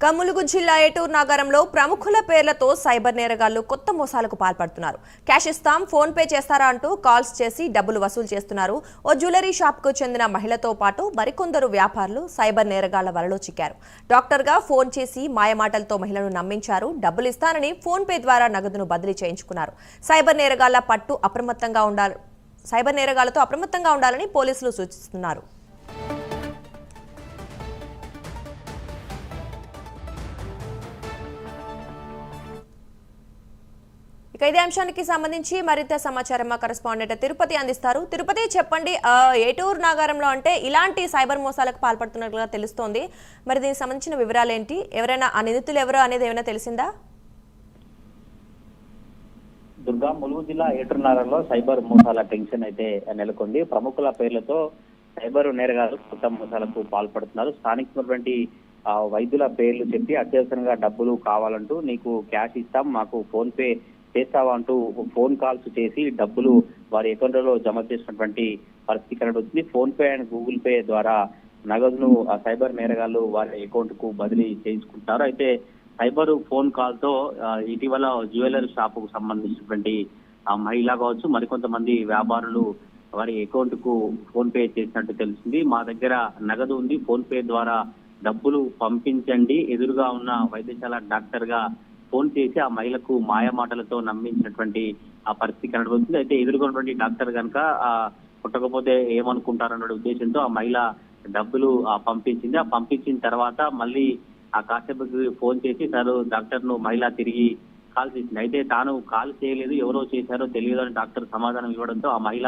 ములుగు జిల్లా ఏటూరు నగరంలో ప్రముఖుల పేర్లతో సైబర్ నేరగాళ్లు కొత్త మోసాలకు పాల్పడుతున్నారు. క్యాష్ ఇస్తాం, ఫోన్ పే చేస్తారా అంటూ కాల్స్ చేసి డబ్బులు వసూలు చేస్తున్నారు. ఓ జ్యువెలరీ షాప్కు చెందిన మహిళతో పాటు మరికొందరు వ్యాపారులు సైబర్ నేరగాళ్ల వలలో చిక్కారు. డాక్టర్గా ఫోన్ చేసి మాయమాటలతో మహిళను నమ్మించారు. డబ్బులు ఇస్తానని ఫోన్ పే ద్వారా నగదును బదిలీ చేయించుకున్నారు. సైబర్ నేరగాళ్లతో అప్రమత్తంగా ఉండాలని పోలీసులు సూచిస్తున్నారు. ఇదే అంశానికి సంబంధించి మరింత సమాచారం మా కరెస్పాండెంట్ తిరుపతి అందిస్తారు. తిరుపతి, చెప్పండి, ఏటూరు నగరంలో అంటే ఇలాంటి సైబర్ మోసాలకు పాల్పడుతున్నట్లుగా తెలుస్తోంది. మరి దీనికి సంబంధించిన వివరాలు ఏంటి? ఎవరైనా ఆ నిందితులు ఎవరు అనేది ఏమైనా తెలిసిందా? దుర్గా, ములుగు జిల్లా ఏటూరు నగరంలో సైబర్ మోసాల టెన్షన్ అయితే నెలకొంది. ప్రముఖుల పేర్లతో సైబర్ నేరగాళ్లు కొత్త మోసాలకు పాల్పడుతున్నారు. స్థానికమైనటువంటి వైద్యుల పేర్లు చెప్పి అత్యవసరంగా డబ్బులు కావాలంటూ నీకు క్యాష్ ఇస్తాం, మాకు ఫోన్ పే చేస్తావా అంటూ ఫోన్ కాల్స్ చేసి డబ్బులు వారి అకౌంట్లో జమ చేసినటువంటి పరిస్థితి కనబడుతుంది. Phone pay and Google pay ద్వారా నగదును సైబర్ నేరగాళ్లు వారి అకౌంట్ కు బదిలీ చేయించుకుంటారు. అయితే సైబర్ ఫోన్ కాల్ తో ఇటీవల జ్యువెలరీ షాప్ కు సంబంధించినటువంటి మహిళ కావచ్చు, మరికొంతమంది వ్యాపారులు వారి అకౌంట్ కు ఫోన్ పే చేసినట్టు తెలిసింది. మా దగ్గర నగదు ఉంది, ఫోన్ పే ద్వారా డబ్బులు పంపించండి, ఎదురుగా ఉన్న వైద్యశాల డాక్టర్ గా ఫోన్ చేసి ఆ మహిళకు మాయమాటలతో నమ్మించినటువంటి ఆ పరిస్థితి కనబడుతుంది. అయితే ఎదుర్కొన్నటువంటి డాక్టర్ కనుక పుట్టకపోతే ఏమనుకుంటారన్న ఉద్దేశంతో ఆ మహిళ డబ్బులు పంపించింది. ఆ పంపించిన తర్వాత మళ్ళీ ఆ కాసేపుకి ఫోన్ చేసి తను డాక్టర్ ను మహిళ తిరిగి కాల్ చేసింది. అయితే తాను కాల్ చేయలేదు, ఎవరో చేశారో తెలియదు అని డాక్టర్ సమాధానం ఇవ్వడంతో ఆ మహిళ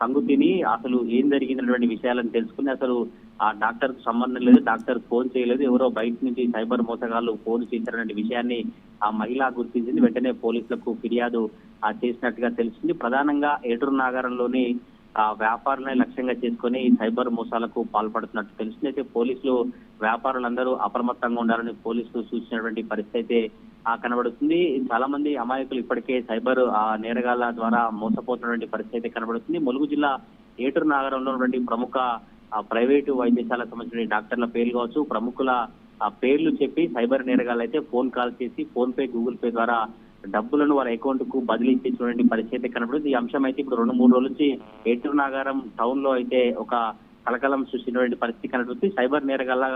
కంగు తిని అసలు ఏం జరిగినటువంటి విషయాలను తెలుసుకుని అసలు ఆ డాక్టర్ కు సంబంధం లేదు, డాక్టర్ ఫోన్ చేయలేదు, ఎవరో బయట నుంచి సైబర్ మోసగాళ్లు ఫోన్ చేశారనే విషయాన్ని ఆ మహిళ గుర్తించింది. వెంటనే పోలీసులకు ఫిర్యాదు చేసినట్టుగా తెలిసింది. ప్రధానంగా ఏటూరు నగరంలోని వ్యాపారులనే లక్ష్యంగా చేసుకుని సైబర్ మోసాలకు పాల్పడుతున్నట్టు తెలిసింది. అయితే పోలీసులు వ్యాపారులందరూ అప్రమత్తంగా ఉండాలని పోలీసులు సూచించినటువంటి పరిస్థితి అయితే కనబడుతుంది. చాలా మంది అమాయకులు ఇప్పటికే సైబర్ నేరగాళ్ల ద్వారా మోసపోతున్నటువంటి పరిస్థితి అయితే కనబడుతుంది. ములుగు జిల్లా ఏటూరు నగరంలో ఉన్నటువంటి ప్రముఖ ప్రైవేటు వైద్యశాలకు సంబంధించిన డాక్టర్ల పేర్లు కావచ్చు, ప్రముఖుల పేర్లు చెప్పి సైబర్ నేరగాళ్ళు అయితే ఫోన్ కాల్ చేసి ఫోన్ పే, గూగుల్ పే ద్వారా డబ్బులను వారి అకౌంట్ కు బదిలీ చేసినటువంటి పరిస్థితి కనబడుతుంది. ఈ అంశం అయితే ఇప్పుడు 2-3 రోజుల నుంచి ఏటూరు నగరం టౌన్ లో అయితే ఒక కలకలం సృష్టించినటువంటి పరిస్థితి కనబడుతుంది. సైబర్ నేరగాళ్ల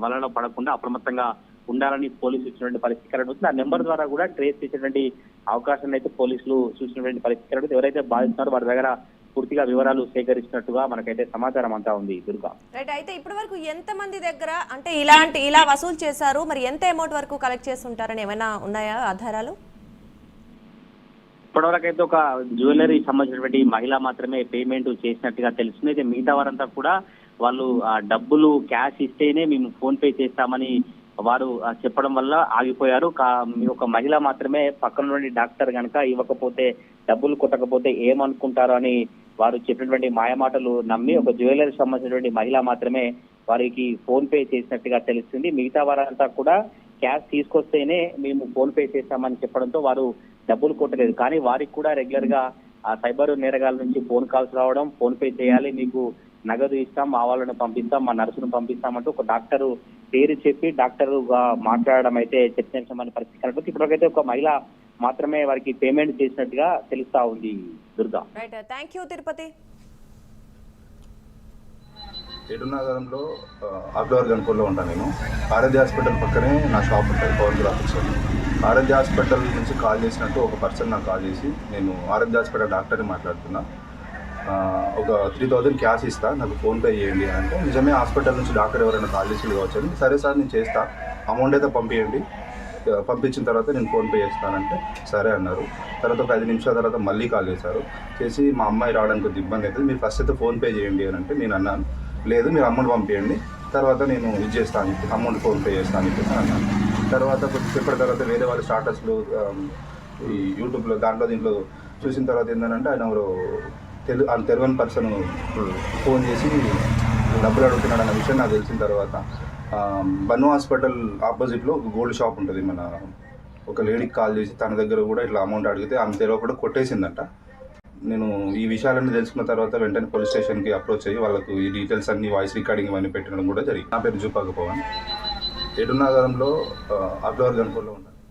వలలో పడకుండా అప్రమత్తంగా ఉండాలని పోలీసులు ఇచ్చినటువంటి పరిస్థితి కనబడుతుంది. ఆ నెంబర్ ద్వారా కూడా ట్రేస్ చేసేటువంటి అవకాశాన్ని అయితే పోలీసులు సూచించినటువంటి పరిస్థితి కనబడుతుంది. ఎవరైతే బాధిస్తున్నారో వారి దగ్గర పూర్తిగా వివరాలు సేకరిస్తున్నట్టుగా మనకైతే సమాచారం అంతా ఉంది. దుర్గా, రైట్. అయితే ఇప్పటి వరకు ఎంత మంది దగ్గర అంటే ఇలా వసూలు చేశారు, మరి ఎంత అమౌంట్ వరకు కలెక్ట్ చేసి ఉంటారని ఏమైనా ఉన్నాయా ఆధారాలు? ఇప్పటివరకు అయితే ఒక జ్యువెలరీ సంబంధించినటువంటి మహిళ మాత్రమే పేమెంట్ చేసినట్టుగా తెలుస్తుంది. అయితే మిగతా వారంతా కూడా వాళ్ళు డబ్బులు క్యాష్ ఇస్తేనే మేము ఫోన్ పే చేస్తామని వారు చెప్పడం వల్ల ఆగిపోయారు. ఒక మహిళ మాత్రమే పక్కన నుండి డాక్టర్ కనుక ఇవ్వకపోతే డబ్బులు కొట్టకపోతే ఏమనుకుంటారు అని వారు చెప్పినటువంటి మాయమాటలు నమ్మి ఒక జ్యువెలరీ సంబంధించినటువంటి మహిళ మాత్రమే వారికి ఫోన్ పే చేసినట్టుగా తెలుస్తుంది. మిగతా వారంతా కూడా క్యాష్ తీసుకొస్తేనే మేము ఫోన్ పే చేస్తామని చెప్పడంతో వారు డబ్బులు కొట్టలేదు. కానీ వారికి కూడా రెగ్యులర్ గా ఆ సైబర్ నేరగాళ్ళ నుంచి ఫోన్ కాల్స్ రావడం, ఫోన్ పే చేయాలి, మీకు నగదు ఇస్తాం, మా వాళ్ళను పంపిస్తాం, మా నర్సును పంపిస్తామంటూ ఒక డాక్టర్ పేరు చెప్పి డాక్టర్ మాట్లాడడం అయితే చర్చించమని పరిస్థితి కనబడుతుంది. ఇప్పటికైతే ఒక మహిళ మాత్రమే వారికి పేమెంట్ చేసినట్టుగా తెలుస్తా ఉంది. Durga, thank you Tirupati. ఏటూరు నగరంలో ఆగ్లవర్ గన్పూర్లో ఉంటాను నేను. ఆరోగ్య హాస్పిటల్ పక్కనే నా షాప్ ఉంటుంది, పవర్ గ్రాఫిక్స్ అని. ఆరోగ్య హాస్పిటల్ నుంచి కాల్ చేసినట్టు ఒక పర్సన్ నాకు కాల్ చేసి, నేను ఆరోగ్య హాస్పిటల్ డాక్టర్ని మాట్లాడుతున్నా, ఒక 3000 క్యాష్ ఇస్తా, నాకు ఫోన్పే చేయండి అంటే, నిజమే హాస్పిటల్ నుంచి డాక్టర్ ఎవరైనా కాల్ చేసి కావచ్చు అని, సరే సార్ నేను చేస్తా, అమౌంట్ అయితే పంపించండి, పంపించిన తర్వాత నేను ఫోన్పే చేస్తానంటే సరే అన్నారు. తర్వాత ఒక 5 నిమిషాల తర్వాత మళ్ళీ కాల్ చేసి మా అమ్మాయి రావడానికి కొద్దిగా ఇబ్బంది అవుతుంది, మీరు ఫస్ట్ అయితే ఫోన్పే చేయండి అని అంటే, నేను అన్నాను లేదు మీరు అమౌంట్ పంపించండి, తర్వాత నేను ఇది చేస్తాను, అమౌంట్ ఫోన్పే చేస్తాను అని చెప్పి అన్నాను. తర్వాత కొద్దిసేపటి తర్వాత వేరే వాళ్ళ స్టాటస్లు ఈ యూట్యూబ్లో దీంట్లో చూసిన తర్వాత ఏంటంటే ఆయన ఎవరు తెలియని పర్సన్ ఫోన్ చేసి డబ్బులు అడుగుతున్నాడు అన్న విషయం నాకు తెలిసిన తర్వాత బన్ను హాస్పిటల్ ఆపోజిట్లో ఒక గోల్డ్ షాప్ ఉంటుంది, మన ఒక లేడీకి కాల్ చేసి తన దగ్గర కూడా ఇట్లా అమౌంట్ అడిగితే ఆమె తెలియకుండా కొట్టేసిందంట. నేను ఈ విషయాలన్నీ తెలుసుకున్న తర్వాత వెంటనే పోలీస్ స్టేషన్కి అప్రోచ్ అయ్యి వాళ్ళకు ఈ డీటెయిల్స్ అన్ని వాయిస్ రికార్డింగ్ ఇవన్నీ పెట్టడం కూడా జరిగింది. నా పేరు జూపాక పవన్. ఏడునగరంలో ఆఫ్లవర్ గన్పూర్లో ఉంటాను.